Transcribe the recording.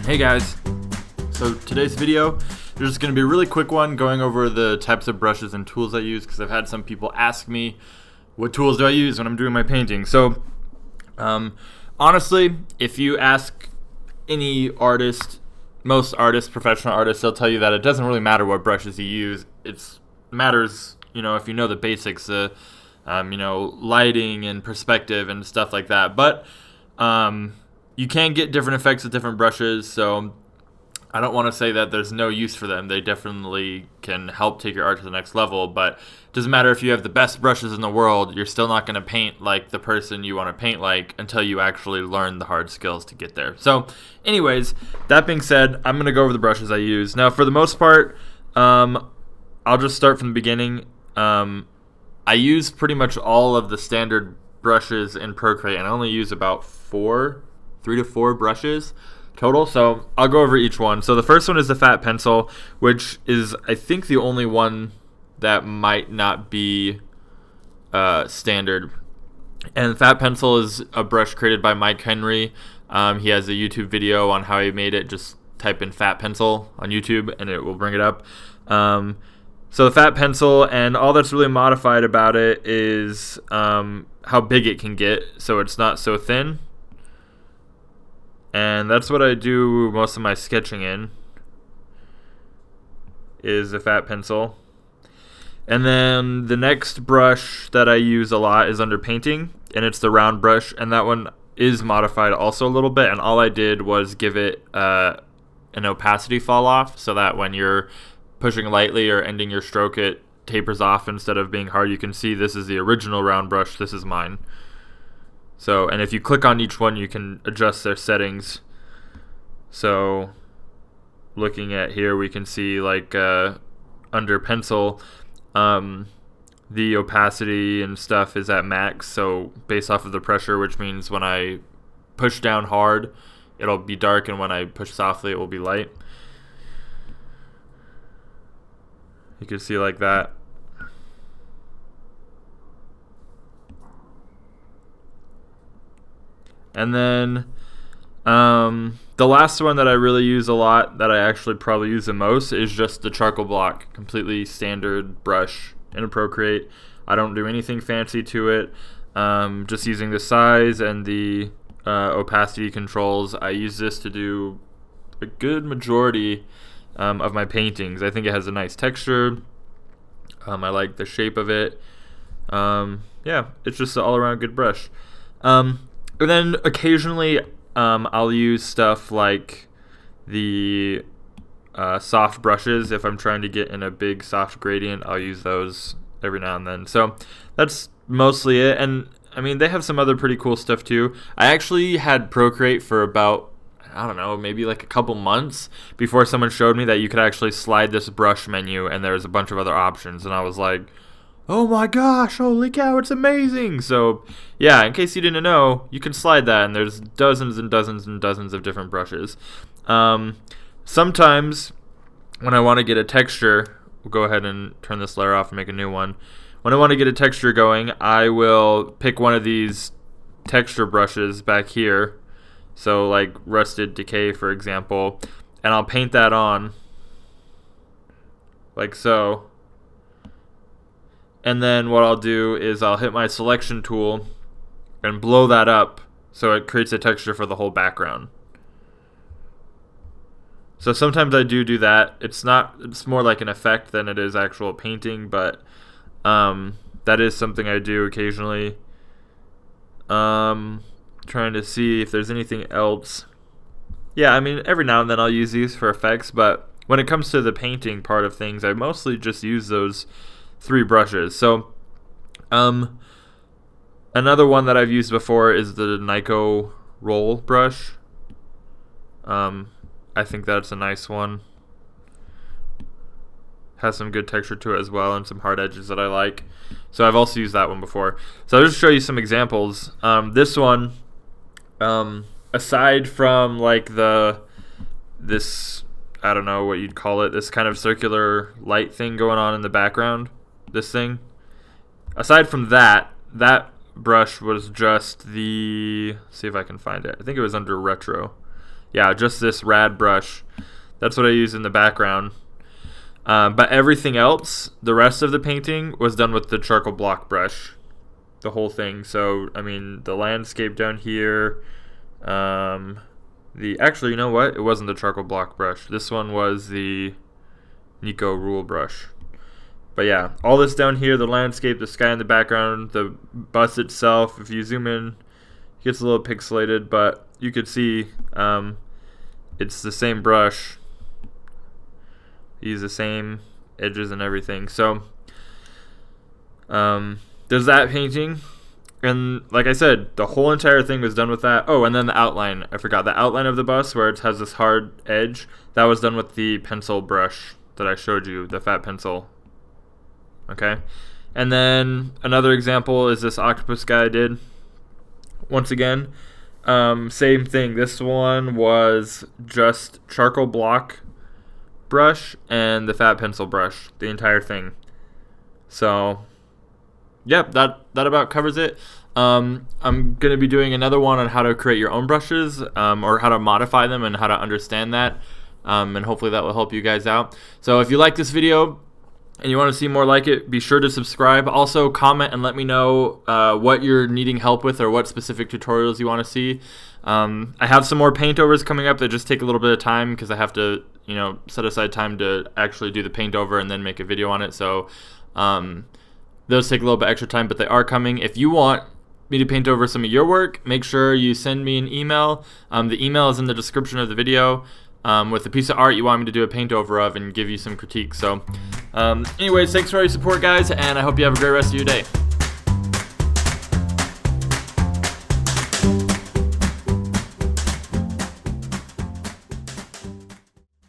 Hey guys, so today's video is just going to be a really quick one going over the types of brushes and tools I use, because I've had some people ask me what tools do I use when I'm doing my painting. So honestly, if you ask any artist, most artists, professional artists, they'll tell you that it doesn't really matter what brushes you use. It matters, if you know the basics, lighting and perspective and stuff like that. But you can get different effects with different brushes, so I don't want to say that there's no use for them. They definitely can help take your art to the next level, but it doesn't matter if you have the best brushes in the world. You're still not going to paint like the person you want to paint like until you actually learn the hard skills to get there. So anyways, that being said, I'm going to go over the brushes I use. Now, for the most part, I'll just start from the beginning. I use pretty much all of the standard brushes in Procreate, and I only use about 3 to 4 brushes total, so I'll go over each one. So the first one is the fat pencil, which is, I think, the only one that might not be standard. And fat pencil is a brush created by Mike Henry. He has a YouTube video on how he made it. Just type in fat pencil on YouTube and it will bring it up. So the fat pencil, and all that's really modified about it is how big it can get, so it's not so thin. And that's what I do most of my sketching in, is the fat pencil. And then the next brush that I use a lot is under painting, and it's the round brush, and that one is modified also a little bit, and all I did was give it an opacity fall off, so that when you're pushing lightly or ending your stroke, it tapers off instead of being hard. You can see this is the original round brush, this is mine. So, and if you click on each one, you can adjust their settings. So, looking at here, we can see like under pencil, the opacity and stuff is at max. So, based off of the pressure, which means when I push down hard, it'll be dark, and when I push softly, it will be light. You can see like that. And then the last one that I really use a lot, that I actually probably use the most, is just the charcoal block. Completely standard brush in a Procreate. I don't do anything fancy to it. Just using the size and the opacity controls. I use this to do a good majority of my paintings. I think it has a nice texture. I like the shape of it. Yeah, it's just an all-around good brush. And then occasionally I'll use stuff like the soft brushes. If I'm trying to get in a big soft gradient, I'll use those every now and then. So that's mostly it. And I mean, they have some other pretty cool stuff too. I actually had Procreate for about, I don't know, maybe like a couple months before someone showed me that you could actually slide this brush menu and there's a bunch of other options. And I was like, oh my gosh, holy cow, it's amazing. So yeah, in case you didn't know, you can slide that, and there's dozens and dozens and dozens of different brushes. Sometimes when I want to get a texture, we'll go ahead and turn this layer off and make a new one. When I want to get a texture going, I will pick one of these texture brushes back here, so like Rusted Decay, for example, and I'll paint that on like so. And then what I'll do is I'll hit my selection tool and blow that up so it creates a texture for the whole background. So sometimes I do that. It's more like an effect than it is actual painting, but that is something I do occasionally. Trying to see if there's anything else. Yeah, I mean, every now and then I'll use these for effects, but when it comes to the painting part of things, I mostly just use those 3 brushes. So another one that I've used before is the Nyko roll brush. I think that's a nice one. Has some good texture to it as well, and some hard edges that I like. So I've also used that one before. So I'll just show you some examples. This one, aside from like this, I don't know what you'd call it, this kind of circular light thing going on in the background, this thing. Aside from that brush was just the, see if I can find it. I think it was under retro. yeah, just this rad brush. That's what I use in the background. But everything else, the rest of the painting, was done with the charcoal block brush. The whole thing. So, I mean, the landscape down here. Actually, you know what? It wasn't the charcoal block brush. This one was the Nico Rule brush. But yeah, all this down here, the landscape, the sky in the background, the bus itself, if you zoom in, it gets a little pixelated, but you could see it's the same brush. Use the same edges and everything. So there's that painting, and like I said, the whole entire thing was done with that. Oh, and then the outline, I forgot, the outline of the bus where it has this hard edge, that was done with the pencil brush that I showed you, the fat pencil. Okay, and then another example is this octopus guy I did. Once again, same thing. This one was just charcoal block brush and the fat pencil brush, the entire thing. So yep, that about covers it. I'm gonna be doing another one on how to create your own brushes, or how to modify them and how to understand that, and hopefully that will help you guys out. So if you like this video and you want to see more like it, be sure to subscribe. Also comment and let me know what you're needing help with or what specific tutorials you want to see. I have some more paint overs coming up that just take a little bit of time because I have to, set aside time to actually do the paint over and then make a video on it. So those take a little bit extra time, but they are coming. If you want me to paint over some of your work, make sure you send me an email. The email is in the description of the video, with a piece of art you want me to do a paint over of and give you some critiques. So anyways, thanks for all your support, guys, and I hope you have a great rest of your day.